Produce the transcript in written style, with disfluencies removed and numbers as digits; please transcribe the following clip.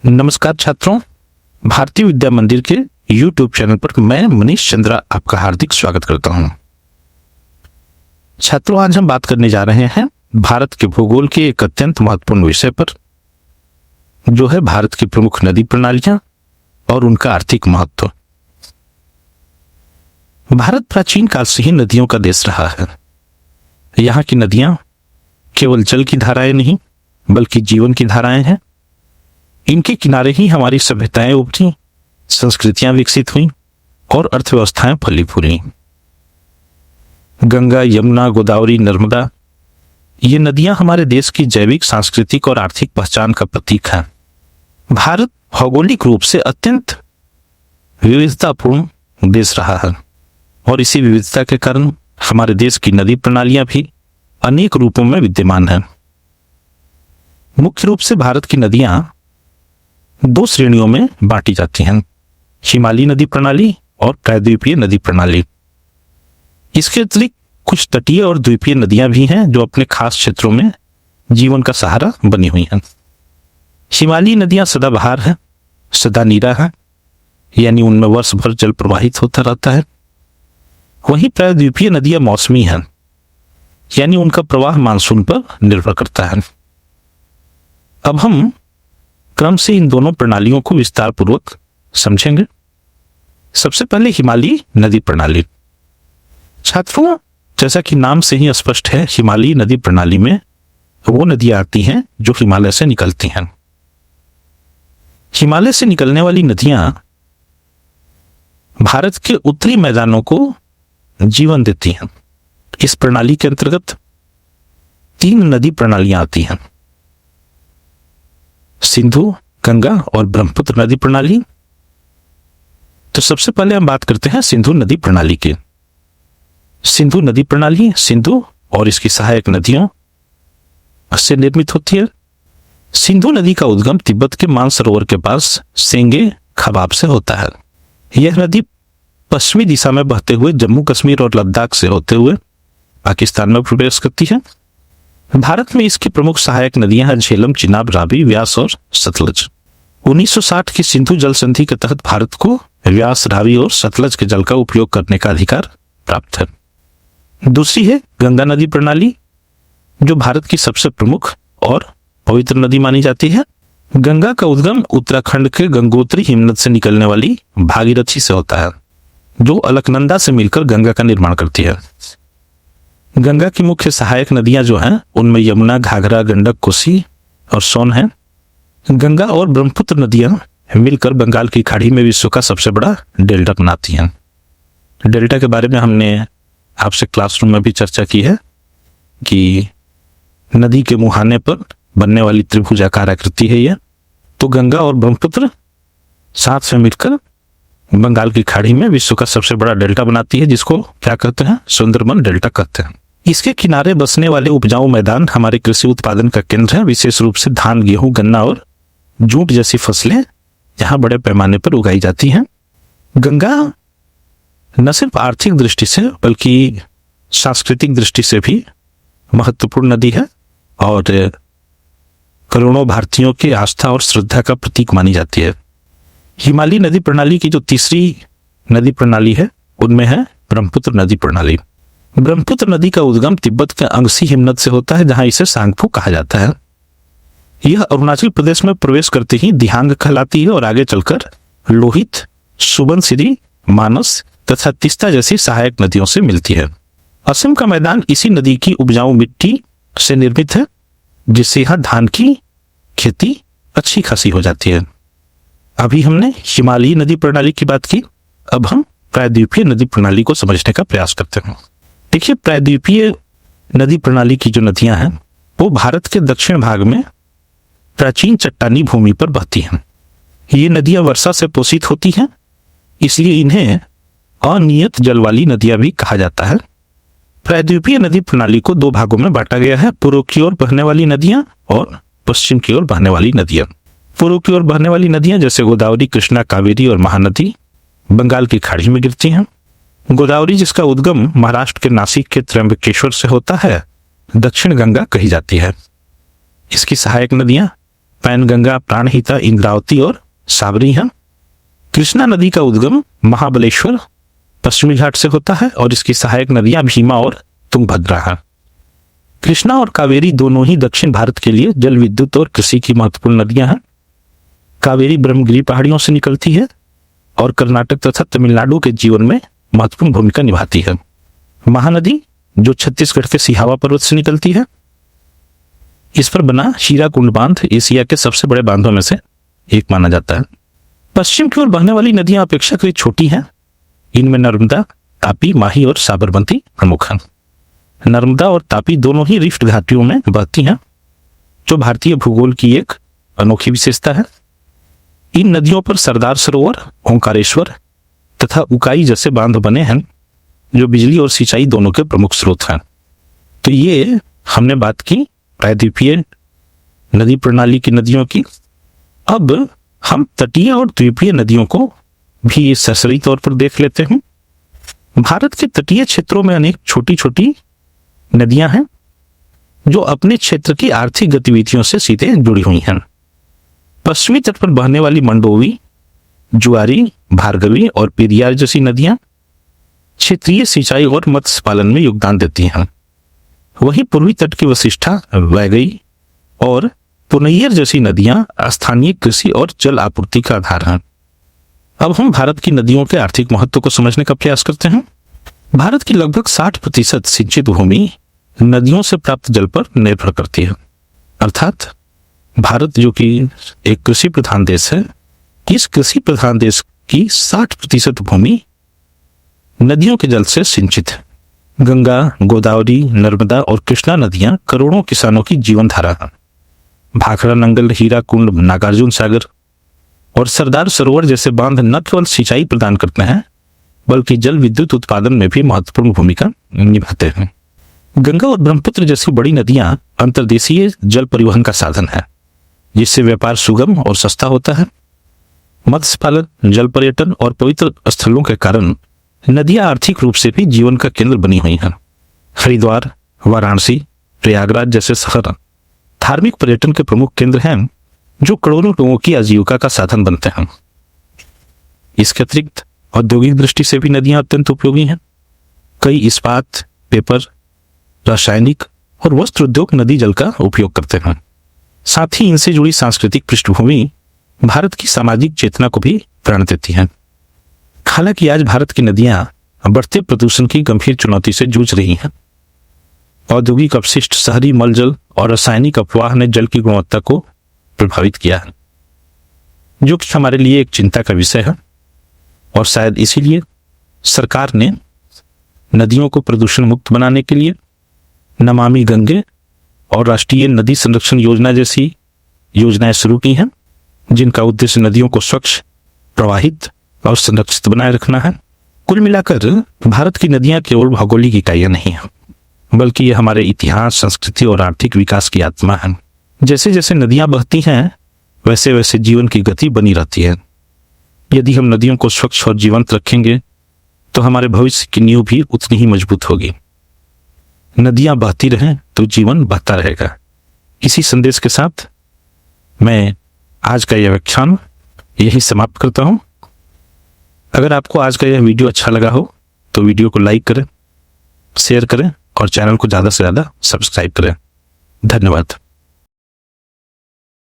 नमस्कार छात्रों, भारतीय विद्या मंदिर के YouTube चैनल पर मैं मनीष चंद्रा आपका हार्दिक स्वागत करता हूं। छात्रों, आज हम बात करने जा रहे हैं भारत के भूगोल के एक अत्यंत महत्वपूर्ण विषय पर, जो है भारत की प्रमुख नदी प्रणालियां और उनका आर्थिक महत्व। भारत प्राचीन काल से ही नदियों का देश रहा है। यहाँ की नदियां केवल जल की धाराएं नहीं बल्कि जीवन की धाराएं हैं। इनके किनारे ही हमारी सभ्यताएं उभरी, संस्कृतियां विकसित हुईं और अर्थव्यवस्थाएं फली फूली। गंगा, यमुना, गोदावरी, नर्मदा, ये नदियां हमारे देश की जैविक, सांस्कृतिक और आर्थिक पहचान का प्रतीक हैं। भारत भौगोलिक रूप से अत्यंत विविधतापूर्ण देश रहा है और इसी विविधता के कारण हमारे देश की नदी प्रणालियां भी अनेक रूपों में विद्यमान हैं। मुख्य रूप से भारत की नदियां दो श्रेणियों में बांटी जाती हैं, हिमालयी नदी प्रणाली और प्रायद्वीपीय नदी प्रणाली। इसके अतिरिक्त कुछ तटीय और द्वीपीय नदियां भी हैं जो अपने खास क्षेत्रों में जीवन का सहारा बनी हुई हैं। हिमालयी नदियां सदाबहार हैं, सदा नीरा हैं, यानी उनमें वर्ष भर जल प्रवाहित होता रहता है। वहीं प्रायद्वीपीय नदियां मौसमी हैं, यानी उनका प्रवाह मानसून पर निर्भर करता है। अब हम क्रम से इन दोनों प्रणालियों को विस्तार पूर्वक समझेंगे। सबसे पहले हिमालयी नदी प्रणाली। छात्रों, जैसा कि नाम से ही स्पष्ट है, हिमालयी नदी प्रणाली में वो नदियां आती हैं जो हिमालय से निकलती हैं। हिमालय से निकलने वाली नदियां भारत के उत्तरी मैदानों को जीवन देती हैं। इस प्रणाली के अंतर्गत 3 नदी प्रणालियां आती हैं, सिंधु, गंगा और ब्रह्मपुत्र नदी प्रणाली। तो सबसे पहले हम बात करते हैं सिंधु नदी प्रणाली की। सिंधु नदी प्रणाली सिंधु और इसकी सहायक नदियों से निर्मित होती है। सिंधु नदी का उद्गम तिब्बत के मानसरोवर के पास सेंगे खबाब से होता है। यह नदी पश्चिमी दिशा में बहते हुए जम्मू कश्मीर और लद्दाख से होते हुए पाकिस्तान में प्रवेश करती है। भारत में इसकी प्रमुख सहायक नदियां हैं झेलम, चिनाब, रावी, व्यास और सतलज। 1960 की सिंधु जल संधि के तहत भारत को व्यास, रावी और सतलज के जल का उपयोग करने का अधिकार प्राप्त है। दूसरी है गंगा नदी प्रणाली, जो भारत की सबसे प्रमुख और पवित्र नदी मानी जाती है। गंगा का उद्गम उत्तराखंड के गंगोत्री हिमनद से निकलने वाली भागीरथी से होता है, जो अलकनंदा से मिलकर गंगा का निर्माण करती है। गंगा की मुख्य सहायक नदियां जो हैं उनमें यमुना, घाघरा, गंडक, कोसी और सोन हैं। गंगा और ब्रह्मपुत्र नदियां मिलकर बंगाल की खाड़ी में विश्व का सबसे बड़ा डेल्टा बनाती हैं। डेल्टा के बारे में हमने आपसे क्लासरूम में भी चर्चा की है कि नदी के मुहाने पर बनने वाली त्रिभुजाकार आकृति है यह। तो गंगा और ब्रह्मपुत्र साथ में मिलकर बंगाल की खाड़ी में विश्व का सबसे बड़ा डेल्टा बनाती है, जिसको क्या कहते हैं, सुंदरबन डेल्टा कहते हैं। इसके किनारे बसने वाले उपजाऊ मैदान हमारे कृषि उत्पादन का केंद्र है। विशेष रूप से धान, गेहूं, गन्ना और जूट जैसी फसलें यहाँ बड़े पैमाने पर उगाई जाती हैं। गंगा न सिर्फ आर्थिक दृष्टि से बल्कि सांस्कृतिक दृष्टि से भी महत्वपूर्ण नदी है और करोड़ों भारतीयों की आस्था और श्रद्धा का प्रतीक मानी जाती है। हिमालयी नदी प्रणाली की जो तीसरी नदी प्रणाली है उनमें है ब्रह्मपुत्र नदी प्रणाली। ब्रह्मपुत्र नदी का उद्गम तिब्बत के अंगसी हिमनद से होता है, जहां इसे सांगफू कहा जाता है। यह अरुणाचल प्रदेश में प्रवेश करते ही दिहांग कहलाती है और आगे चलकर लोहित, सुबनसिरी, मानस तथा तीस्ता जैसी सहायक नदियों से मिलती है। असम का मैदान इसी नदी की उपजाऊ मिट्टी से निर्मित है, जिससे यहां धान की खेती अच्छी खासी हो जाती है। अभी हमने हिमालयी नदी प्रणाली की बात की, अब हम प्रायद्वीपीय नदी प्रणाली को समझने का प्रयास करते हैं। देखिए, प्रायद्वीपीय नदी प्रणाली की जो नदियां हैं वो भारत के दक्षिण भाग में प्राचीन चट्टानी भूमि पर बहती हैं। ये नदियां वर्षा से पोषित होती हैं, इसलिए इन्हें अनियत जल वाली नदियां भी कहा जाता है। प्रायद्वीपीय नदी प्रणाली को 2 भागों में बांटा गया है, पूर्व की ओर बहने वाली नदियां और पश्चिम की ओर बहने वाली नदियां। पूर्व की ओर बहने वाली नदियां जैसे गोदावरी, कृष्णा, कावेरी और महानदी बंगाल की खाड़ी में गिरती हैं। गोदावरी, जिसका उद्गम महाराष्ट्र के नासिक के त्र्यंबकेश्वर से होता है, दक्षिण गंगा कही जाती है। इसकी सहायक नदियां पैनगंगा, प्राणहिता, इंद्रावती और साबरी हैं। कृष्णा नदी का उद्गम महाबलेश्वर पश्चिमी घाट से होता है और इसकी सहायक नदियां भीमा और तुंगभद्रा हैं। कृष्णा और कावेरी दोनों ही दक्षिण भारत के लिए जल विद्युत और कृषि की महत्वपूर्ण नदियां हैं। कावेरी ब्रह्मगिरी पहाड़ियों से निकलती है और कर्नाटक तथा तमिलनाडु के जीवन में महत्वपूर्ण भूमिका निभाती है। महानदी जो छत्तीसगढ़ के सिहावा पर्वत से निकलती है, इस पर बना शीराकुंड बांध एशिया के सबसे बड़े बांधों में से एक माना जाता है। पश्चिम की ओर बहने वाली नदियां अपेक्षाकृत छोटी हैं। इनमें नर्मदा, तापी, माही और साबरमती प्रमुख हैं। नर्मदा और तापी दोनों ही रिफ्ट घाटियों में बहती हैं, जो भारतीय भूगोल की एक अनोखी विशेषता है। इन नदियों पर सरदार सरोवर, ओंकारेश्वर तथा उकाई जैसे बांध बने हैं, जो बिजली और सिंचाई दोनों के प्रमुख स्रोत हैं। तो ये हमने बात की प्रायद्वीपीय नदी प्रणाली की नदियों की। अब हम तटीय और द्वीपीय नदियों को भी सरसरी तौर पर देख लेते हैं। भारत के तटीय क्षेत्रों में अनेक छोटी छोटी नदियां हैं, जो अपने क्षेत्र की आर्थिक गतिविधियों से सीधे जुड़ी हुई हैं। पश्चिमी तट पर बहने वाली मंडोवी, जुआरी, भार्गवी और पेरियार जैसी नदियां क्षेत्रीय सिंचाई और मत्स्य पालन में योगदान देती हैं। वहीं पूर्वी तट की वशिष्ठा, वैगई और पुनैयर जैसी नदियां स्थानीय कृषि और जल आपूर्ति का आधार हैं। अब हम भारत की नदियों के आर्थिक महत्व को समझने का प्रयास करते हैं। भारत की लगभग 60% सिंचित भूमि नदियों से प्राप्त जल पर निर्भर करती है। अर्थात भारत जो कि एक कृषि प्रधान देश है, इस कृषि प्रधान देश की 60% भूमि नदियों के जल से सिंचित है। गंगा, गोदावरी, नर्मदा और कृष्णा नदियां करोड़ों किसानों की जीवन धारा है। भाखड़ा, नंगल, हीराकुंड, नागार्जुन सागर और सरदार सरोवर जैसे बांध न केवल सिंचाई प्रदान करते हैं, बल्कि जल विद्युत उत्पादन में भी महत्वपूर्ण भूमिका निभाते हैं। गंगा और ब्रह्मपुत्र जैसी बड़ी नदियां अंतर्देशीय जल परिवहन का साधन है, जिससे व्यापार सुगम और सस्ता होता है। मत्स्य पालन, जल पर्यटन और पवित्र स्थलों के कारण नदियां आर्थिक रूप से भी जीवन का केंद्र बनी हुई हैं। हरिद्वार, वाराणसी, प्रयागराज जैसे शहर धार्मिक पर्यटन के प्रमुख केंद्र हैं, जो करोड़ों लोगों की आजीविका का साधन बनते हैं। इसके अतिरिक्त औद्योगिक दृष्टि से भी नदियां अत्यंत उपयोगी हैं। कई इस्पात, पेपर, रासायनिक और वस्त्र उद्योग नदी जल का उपयोग करते हैं। साथ ही इनसे जुड़ी सांस्कृतिक पृष्ठभूमि भारत की सामाजिक चेतना को भी प्रेरणा देती है। हालांकि आज भारत की नदियां बढ़ते प्रदूषण की गंभीर चुनौती से जूझ रही हैं। औद्योगिक अपशिष्ट, शहरी मलजल और रासायनिक अपवाह ने जल की गुणवत्ता को प्रभावित किया है, जो कि हमारे लिए एक चिंता का विषय है। और शायद इसीलिए सरकार ने नदियों को प्रदूषण मुक्त बनाने के लिए नमामि गंगे और राष्ट्रीय नदी संरक्षण योजना जैसी योजनाएं शुरू की हैं, जिनका उद्देश्य नदियों को स्वच्छ, प्रवाहित और संरक्षित बनाए रखना है। कुल मिलाकर भारत की नदियां केवल भौगोलिक इकाइयां नहीं हैं, बल्कि ये हमारे इतिहास, संस्कृति और आर्थिक विकास की आत्मा है। जैसे जैसे नदियां बहती हैं, वैसे वैसे जीवन की गति बनी रहती है। यदि हम नदियों को स्वच्छ और जीवंत रखेंगे, तो हमारे भविष्य की नींव भी उतनी ही मजबूत होगी। नदियां बहती रहें तो जीवन बहता रहेगा। इसी संदेश के साथ मैं आज का यह व्याख्यान यही समाप्त करता हूं। अगर आपको आज का यह वीडियो अच्छा लगा हो तो वीडियो को लाइक करें, शेयर करें और चैनल को ज़्यादा से ज़्यादा सब्सक्राइब करें। धन्यवाद।